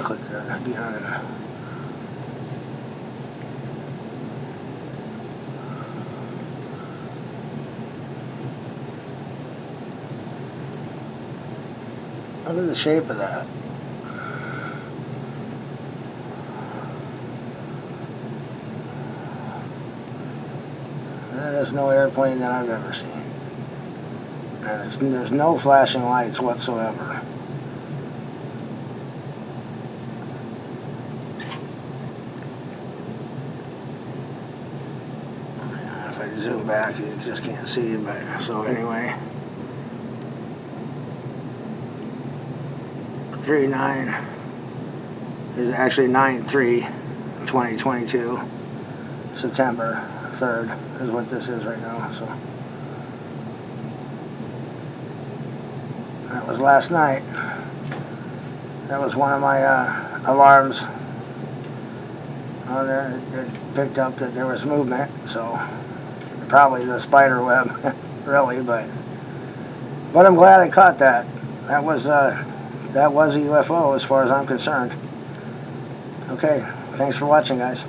Click that again. Look at the shape of that. That is no airplane that I've ever seen. And there's no flashing lights whatsoever. If I zoom back, you just can't see it, but so anyway. 3/9 is actually 9/3/2022. September 3rd is what this is right now. So that was last night. That was one of my alarms on there. It picked up that there was movement, so probably the spider web, really. But I'm glad I caught that. That was a UFO as far as I'm concerned. Okay, thanks for watching, guys.